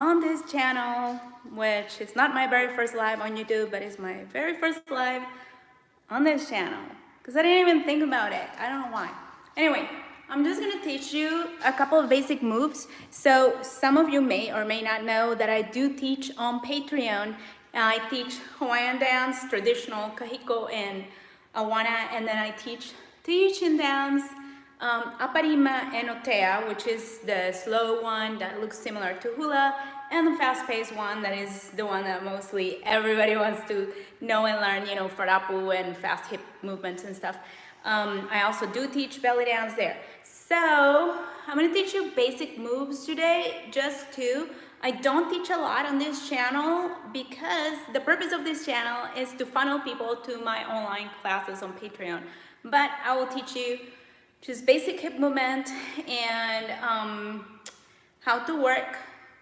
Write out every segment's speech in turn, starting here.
on this channel, which is not my very first live on YouTube, but it's my very first live on this channel. Because I didn't even think about it. I don't know why. Anyway, I'm just gonna teach you a couple of basic moves. So some of you may or may not know that I do teach on Patreon. I teach Hawaiian dance, traditional kahiko and awana, and then I teach Tahitian dance, aparima and otea, which is the slow one that looks similar to hula, and the fast-paced one that is the one that mostly everybody wants to know and learn, you know, farapu and fast hip movements and stuff. I also do teach belly dance there. So I'm gonna teach you basic moves today, just two. I don't teach a lot on this channel because the purpose of this channel is to funnel people to my online classes on Patreon. But I will teach you just basic hip movement and how to work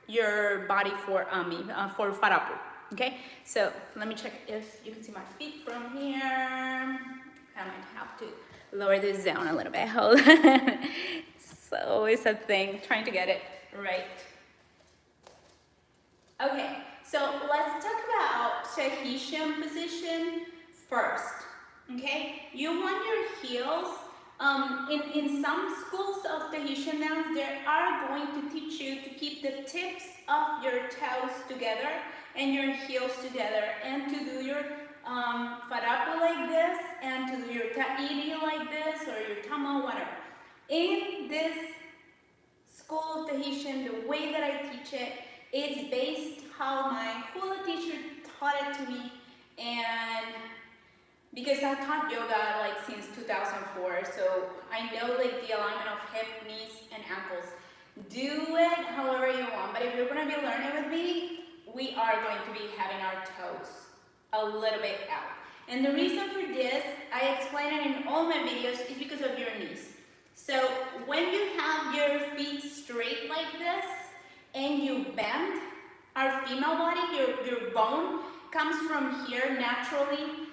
your body for farapu. Okay, so let me check if you can see my feet from here. I might have to lower this down a little bit. Hold on. So always a thing trying to get it right. Okay, so let's talk about Tahitian position first. Okay, you want your heels. In some schools of Tahitian dance, they are going to teach you to keep the tips of your toes together and your heels together, and to do your farapu like this, and to do your Tahiti like this, or your tama, whatever. In this school of Tahitian, the way that I teach it is based how my hula teacher taught it to me, and because I taught yoga like since 2004, so I know like the alignment of hip, knees, and ankles. Do it however you want, but if you're gonna be learning with me, we are going to be having our toes a little bit out. And the reason for this, I explain it in all my videos, is because of your knees. So when you have your feet straight like this, and you bend, our female body, your bone, comes from here naturally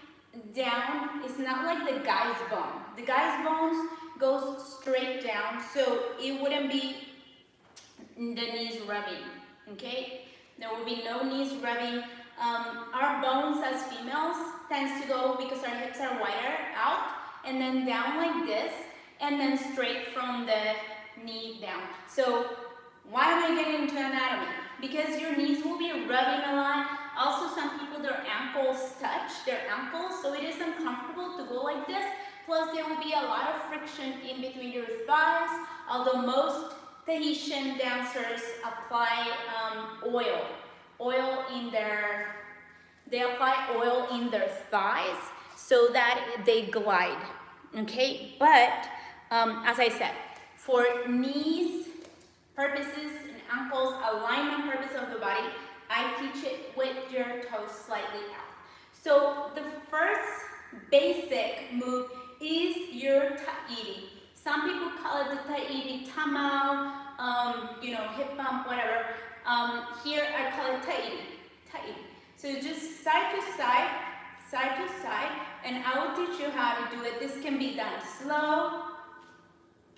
down. It's not like the guy's bone. The guy's bones goes straight down, so it wouldn't be the knees rubbing, okay? There will be no knees rubbing. Our bones as females tends to go, because our hips are wider, out, and then down like this, and then straight from the knee down. So why am I getting into anatomy? Because your knees will be rubbing a lot. Also, some people, their ankles touch their ankles, so it is uncomfortable to go like this. Plus, there will be a lot of friction in between your thighs, although most Tahitian dancers apply they apply oil in their thighs so that they glide, okay? But, as I said, for knees purposes and ankles, alignment purpose of the body, I teach it with your toes slightly out. So the first basic move is your Tahiti. Some people call it the Tahiti tamau, hip bump, whatever. Here I call it Tahiti. So just side to side, and I will teach you how to do it. This can be done slow.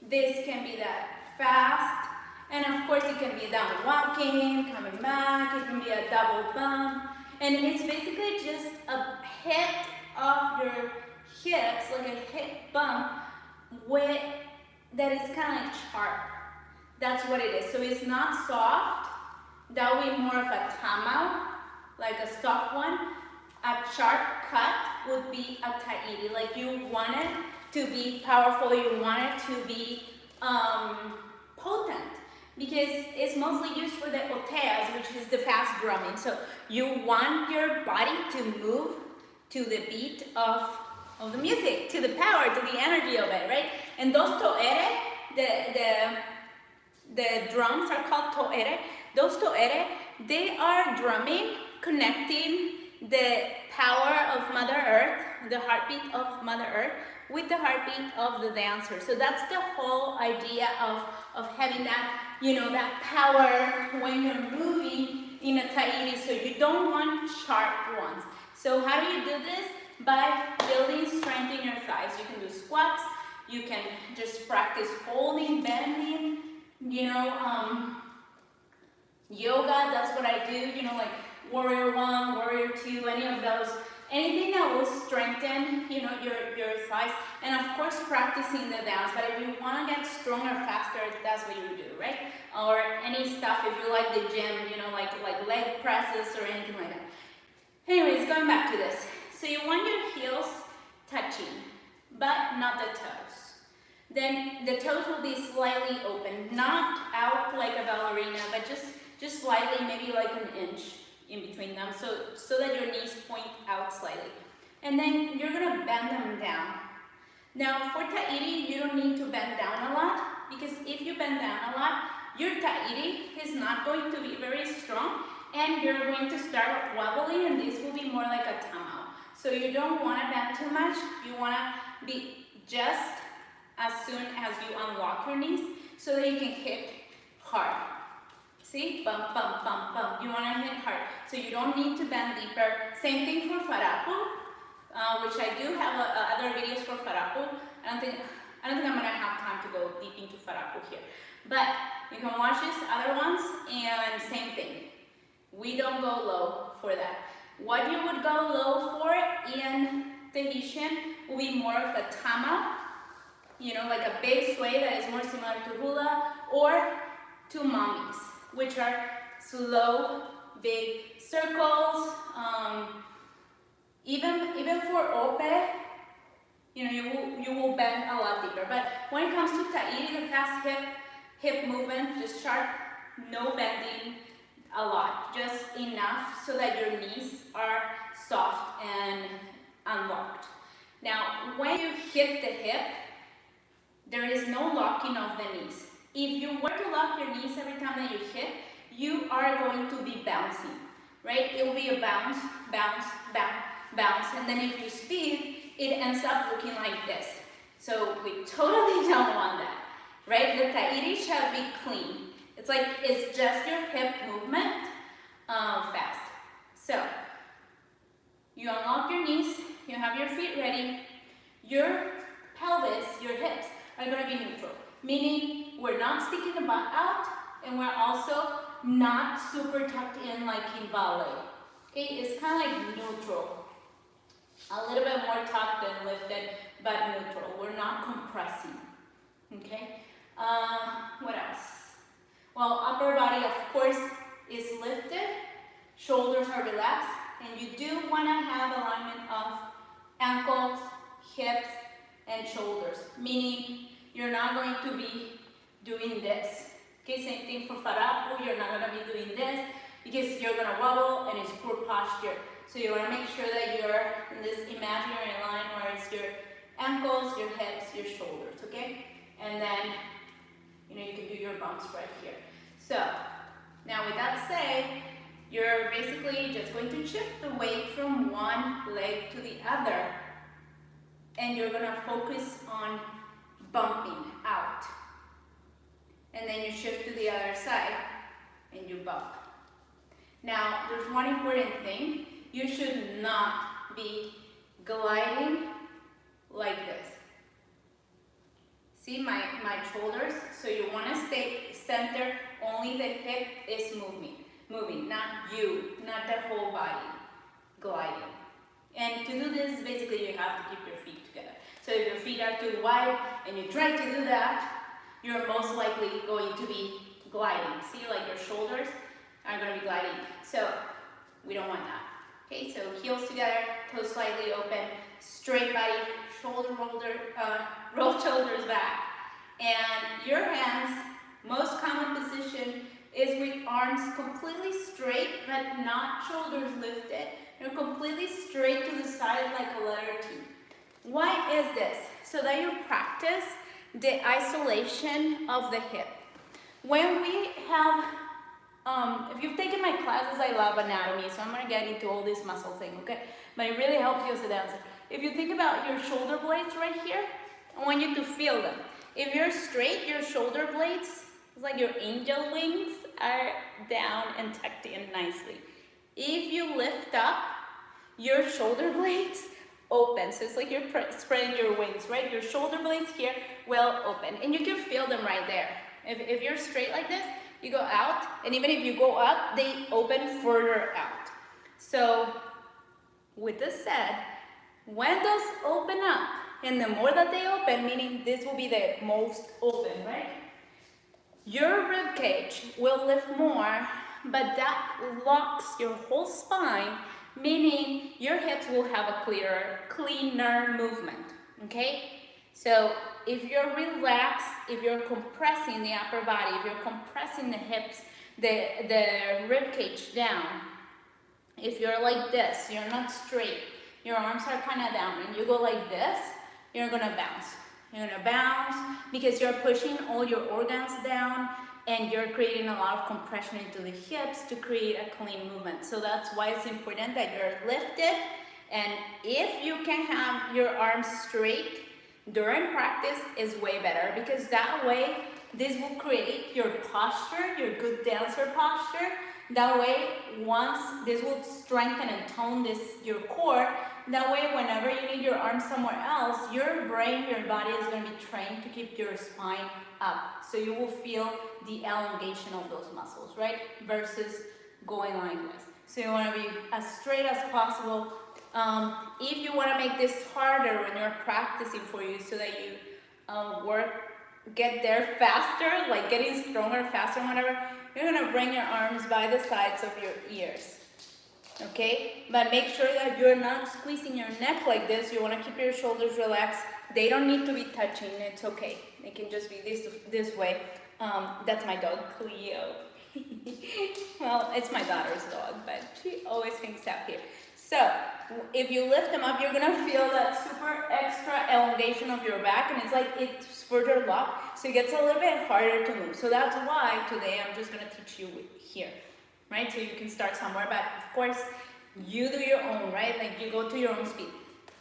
This can be done fast. And of course it can be done walking, coming back, it can be a double bump. And it's basically just a hit of your hips, like a hip bump, that is kind of like sharp. That's what it is. So it's not soft. That would be more of a tamau, like a soft one. A sharp cut would be a Tahiti. Like you want it to be powerful, you want it to be potent, because it's mostly used for the oteas, which is the fast drumming. So you want your body to move to the beat of the music, to the power, to the energy of it, right? And those toere, the drums are called toere. Those toere, they are drumming, connecting the power of Mother Earth, the heartbeat of Mother Earth, with the heartbeat of the dancer. So that's the whole idea of having that, that power when you're moving in a Tahiti. So you don't want sharp ones. So how do you do this? By building strength in your thighs. You can do squats. You can just practice holding, bending, Yoga, that's what I do, you know, like warrior one, warrior two, any of those. Anything that will strengthen, you know, your thighs. And of course, practicing the dance. But if you want to get stronger, faster, that's what you do, right? Or any stuff, if you like the gym, you know, like leg presses or anything like that. Anyways, going back to this. So you want your heels touching, but not the toes. Then the toes will be slightly open, not out like a ballerina, but just slightly, maybe like an inch in between them, so that your knees point out slightly. And then you're gonna bend them down. Now for Tahiti, you don't need to bend down a lot, because if you bend down a lot, your Tahiti is not going to be very strong, and you're going to start wobbling, and this will be more like a tamao. So you don't want to bend too much. You want to be just as soon as you unlock your knees, so that you can hit hard. See? Bump, bump, bump, bump. You want to hit hard. So you don't need to bend deeper. Same thing for Farapu, which I do have other videos for Farapu. I don't think I'm going to have time to go deep into Farapu here. But you can watch these other ones, and same thing. We don't go low for that. What you would go low for in Tahitian will be more of a tama, you know, like a big sway that is more similar to hula, or to mamis, which are slow, big circles. Even for ope, you know, you will bend a lot deeper. But when it comes to Tahiti, the fast hip movement, just sharp, no bending a lot, just enough so that your knees are soft and unlocked. Now, when you hit the hip, there is no locking of the knees. If you were to lock your knees every time that you hit, you are going to be bouncing, right? It will be a bounce, bounce, bounce, bounce, and then if you speed, it ends up looking like this. So we totally don't want that, right? The Tahiti shall be clean. It's just your hip movement, fast. So you unlock your knees, you have your feet ready, your pelvis, your hips are going to be neutral, meaning we're not sticking the butt out, and we're also not super tucked in like in ballet. Okay, it's kind of like neutral, a little bit more tucked and lifted, but neutral. We're not compressing. Okay, what else? Well, upper body, of course, is lifted, shoulders are relaxed, and you do want to have alignment of ankles, hips, and shoulders, meaning you're not going to be doing this. Okay, same thing for Farapu, you're not going to be doing this because you're going to wobble and it's poor posture. So you want to make sure that you're in this imaginary line where it's your ankles, your hips, your shoulders, okay? And then, you know, you can do your bumps right here. So, now with that said, you're basically just going to shift the weight from one leg to the other. And you're going to focus on bumping out. And then you shift to the other side and you bump. Now, there's one important thing. You should not be gliding like this. See my shoulders? So you want to stay centered, only the hip is moving, not you, not the whole body gliding. And to do this, basically you have to keep your feet together. So if your feet are too wide and you try to do that, you're most likely going to be gliding. See, like your shoulders are going to be gliding. So we don't want that. Okay, so heels together, toes slightly open, straight body, roll shoulders back. And your hands, most common position is with arms completely straight, but not shoulders lifted. You're completely straight to the side like a letter T. Why is this? So that you practice the isolation of the hip. When we have, if you've taken my classes, I love anatomy, so I'm going to get into all this muscle thing, okay? But it really helps you as a dancer. If you think about your shoulder blades right here, I want you to feel them. If you're straight, your shoulder blades, it's like your angel wings, are down and tucked in nicely. If you lift up, your shoulder blades open. So it's like you're spreading your wings, right? Your shoulder blades here will open. And you can feel them right there. If you're straight like this, you go out, and even if you go up, they open further out. So with this said, when those open up, and the more that they open, meaning this will be the most open, right? Your rib cage will lift more, but that locks your whole spine, meaning your hips will have a cleaner movement, okay? So if you're relaxed, if you're compressing the upper body, if you're compressing the hips, the rib cage down, if you're like this, you're not straight, your arms are kind of down, and you go like this, you're gonna bounce. You're gonna bounce because you're pushing all your organs down, and you're creating a lot of compression into the hips to create a clean movement. So that's why it's important that you're lifted, and if you can have your arms straight during practice is way better, because that way this will create your posture, your good dancer posture. That way, once this will strengthen and tone your core, that way whenever you need your arms somewhere else, your brain, your body is going to be trained to keep your spine up. So you will feel the elongation of those muscles, right? Versus going like this. So you want to be as straight as possible. If you want to make this harder when you're practicing for you so that you get there faster, like getting stronger faster and whatever, you're going to bring your arms by the sides of your ears. Okay? But make sure that you're not squeezing your neck like this. You want to keep your shoulders relaxed. They don't need to be touching. It's okay. They can just be this way. That's my dog, Cleo. Well, it's my daughter's dog, but she always hangs out here. So, if you lift them up, you're going to feel that super extra elongation of your back, and it's like it's further locked, so it gets a little bit harder to move. So that's why today I'm just going to teach you here, right? So you can start somewhere, but of course, you do your own, right? Like you go to your own speed.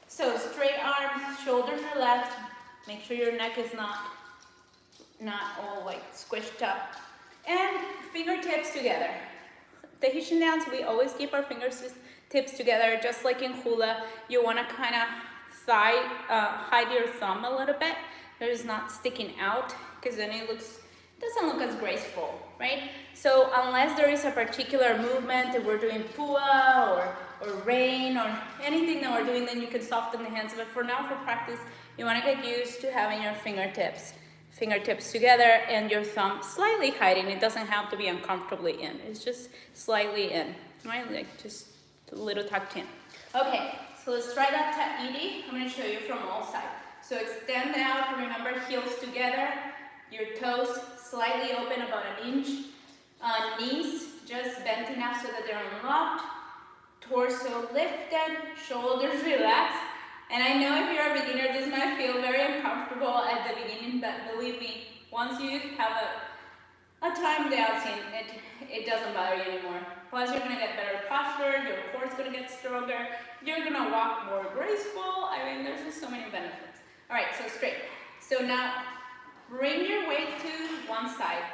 So straight arms, shoulders relaxed. Make sure your neck is not all like squished up. And fingertips together. Tahitian dance, we always keep our fingertips together, just like in hula. You want to kind of hide your thumb a little bit. It's not sticking out, because then it doesn't look as graceful, right? So unless there is a particular movement, if we're doing pua or rain or anything that we're doing, then you can soften the hands. But for now, for practice, you want to get used to having your fingertips together and your thumb slightly hiding. It doesn't have to be uncomfortably in. It's just slightly in, right? Like just a little tucked in. Okay, so let's try that Tahiti. I'm going to show you from all sides. So extend out, remember heels together, your toes slightly open about an inch, knees just bent enough so that they're unlocked, torso lifted, shoulders relaxed. And I know if you're a beginner, this might feel very uncomfortable at the beginning, but believe me, once you have a time dancing, it doesn't bother you anymore. Plus, you're going to get better posture, your core's going to get stronger, you're going to walk more graceful. I mean, there's just so many benefits. All right, so straight. So now, bring your weight to one side,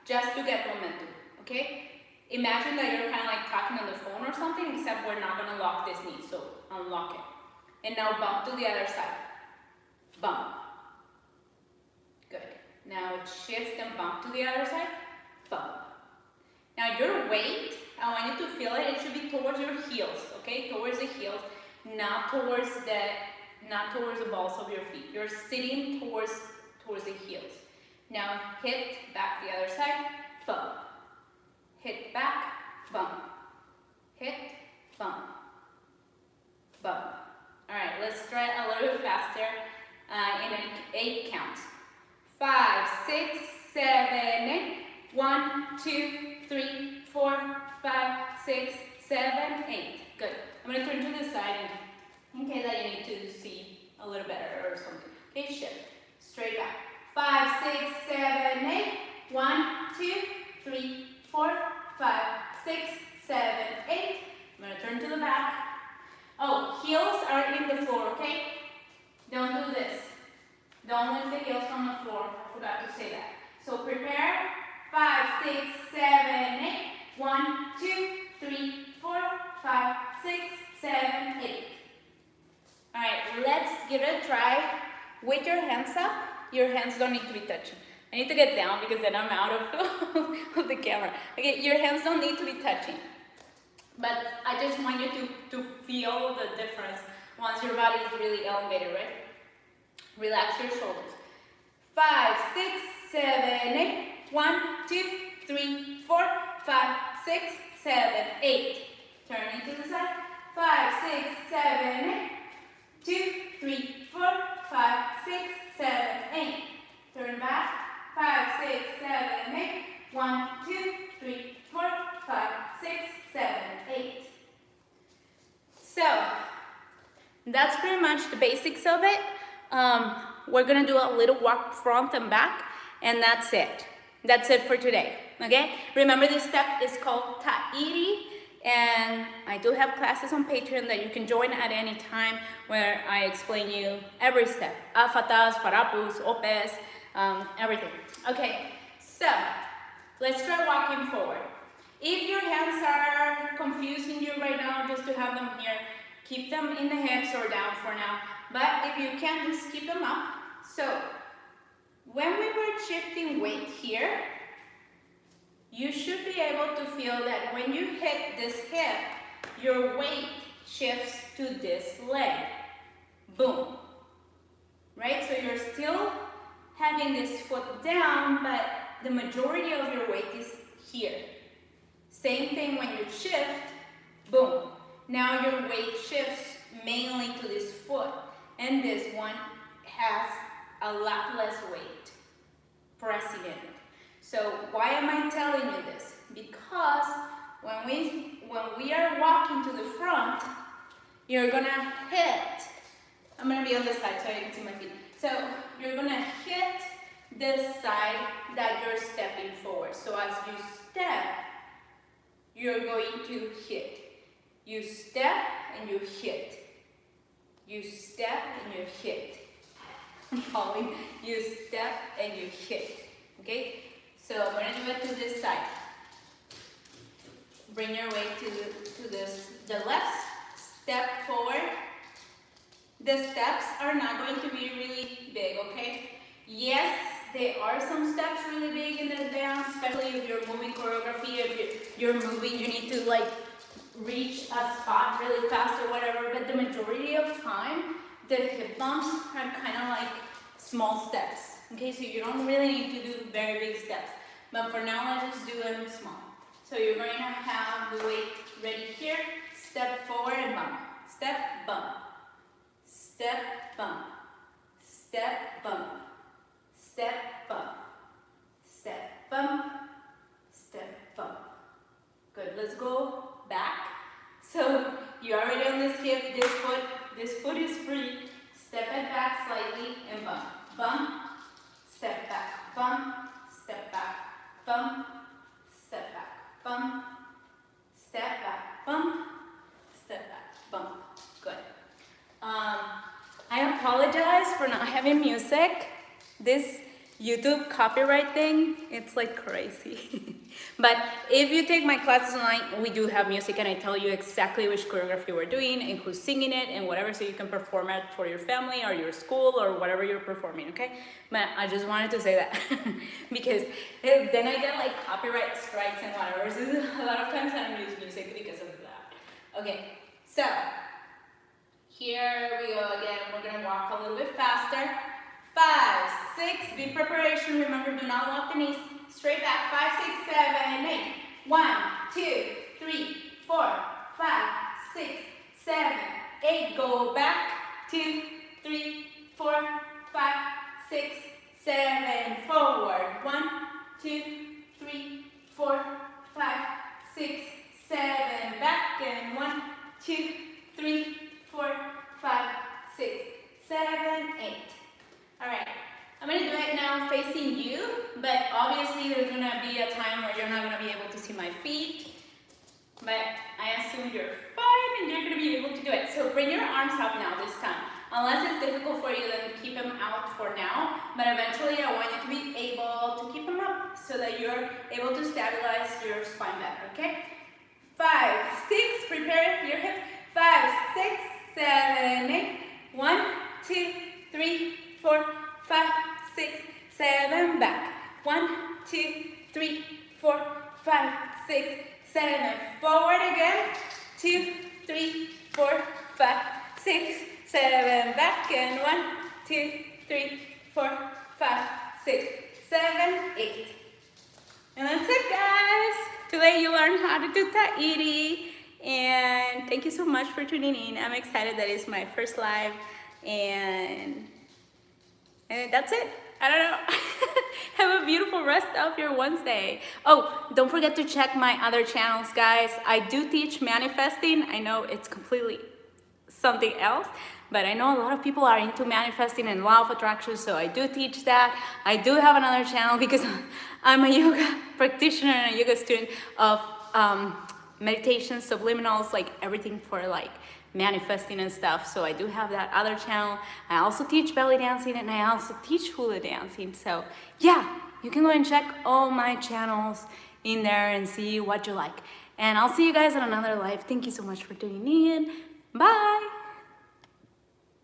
just to get momentum, okay? Imagine that you're kind of like talking on the phone or something, except we're not going to lock this knee, so unlock it. And now bump to the other side. Bump. Good. Now shift and bump to the other side. Bump. Now your weight, I want you to feel it. It should be towards your heels, okay? Towards the heels, not towards the balls of your feet. You're sitting towards the heels. Now hit back the other side. Bump. Hit back. Bump. Hit. Bump. Bump. All right, let's try it a little bit faster in 8 counts. 5, 6, 7, 8. 1, 2, 3, 4, 5, 6, 7, 8. Good. I'm going to turn to the side in case that you need to see a little better or something. Okay, shift. Straight back. 5, 6, 7, 8. 1, 2, 3, 4, 5, 6, 7, 8. I'm going to turn to the back. Oh, heels are in the floor, okay? Don't do this. Don't lift the heels from the floor. I forgot to say that. So prepare. 5, 6, 7, 8. 1, 2, 3, 4, 5, 6, 7, 8. All right, let's give it a try with your hands up. Your hands don't need to be touching. I need to get down because then I'm out of the camera. Okay, your hands don't need to be touching. But I just want you to feel the difference once your body is really elevated, right? Relax your shoulders. 5, 6, 7, 8. 1, 2, 3, 4, 5, 6, 7, 8. Turning to the side. 5, 6, 7, 8. 2, 3, 4, 5, 6, 7, 8. Turn back. 5, 6, 7, 8. 1, 2, 3, 4, 5, 6, 7, 8. So that's pretty much the basics of it. We're gonna do a little walk front and back, and that's it. That's it for today, okay? Remember, this step is called Tahiti, and I do have classes on Patreon that you can join at any time where I explain you every step. Afatas, farapus, opes, everything. Okay, so let's try walking forward. If your hands are confusing you right now, just to have them here, keep them in the hips or down for now. But if you can, just keep them up. So when we were shifting weight here, you should be able to feel that when you hit this hip, your weight shifts to this leg. Boom. Right? So you're still having this foot down, but the majority of your weight is here. Same thing when you shift, boom. Now your weight shifts mainly to this foot, and this one has a lot less weight pressing in it. So why am I telling you this? Because when we are walking to the front, you're gonna hit. I'm gonna be on this side so you can see my feet. So you're gonna hit this side that you're stepping forward. So as you step, you're going to hit. You step and you hit. You step and you hit. I'm falling. You step and you hit. Okay? So I'm going to do it to this side. Bring your weight to the left. Step forward. The steps are not going to be really big, okay? Yes, there are some steps really big in the dance, especially if you're moving choreography, if you're moving, you need to like reach a spot really fast or whatever, but the majority of time, the hip bumps are kind of like small steps, okay? So you don't really need to do very big steps, but for now, let's just do them small. So you're going to have the weight ready here, step forward and bump, step, bump, step, bump, step, bump, step, bump, step, bump, step, bump. Good, let's go back. So you're already on this hip, this foot is free. Step it back slightly and bump. Bump, step back, bump, step back, bump, step back, bump, step back, bump, step back, bump. Good. I apologize for not having music. This YouTube copyright thing, it's like crazy. But if you take my classes online, we do have music and I tell you exactly which choreography we're doing and who's singing it and whatever, so you can perform it for your family or your school or whatever you're performing, okay? But I just wanted to say that because then I get like copyright strikes and whatever. So a lot of times I don't use music because of that. Okay, so here we go again. We're gonna walk a little bit faster. 5, 6, big preparation. Remember, do not lock the knees. Straight back. 5, 6, 7, 8. 1, 2, 3, 4, 5, 6, 7, 8. Go back. 2, 3, 4, 5, 6, 7. Forward. 1, 2, 3, 4, 5, 6, 7. Back and 1, 2, 3, 4, 5, 6, 7, 8. All right, I'm gonna do it now facing you, but obviously there's gonna be a time where you're not gonna be able to see my feet, but I assume you're fine and you're gonna be able to do it. So bring your arms up now this time. Unless it's difficult for you, then keep them out for now, but eventually I want you to be able to keep them up so that you're able to stabilize your spine better, okay? 5, 6, prepare your hip. 5, 6, 7, 8. 1, 2, 3, 4, 5, 6, 7, back. again. 2, 3, 4, 5, 6, 7. Back and 1, 2, 3, 4, 5, 6, 7, 8. And that's it, guys. Today you learned how to do Tahiti. And thank you so much for tuning in. I'm excited that it's my first live. And that's it. I don't know. Have a beautiful rest of your Wednesday. Oh, don't forget to check my other channels, guys. I do teach manifesting. I know it's completely something else, but I know a lot of people are into manifesting and law of attraction, so I do teach that. I do have another channel because I'm a yoga practitioner and a yoga student of meditation, subliminals, like everything for like manifesting and stuff. So I do have that other channel. I also teach belly dancing and I also teach hula dancing. So yeah, you can go and check all my channels in there and see what you like. And I'll see you guys on another live. Thank you so much for tuning in. Bye.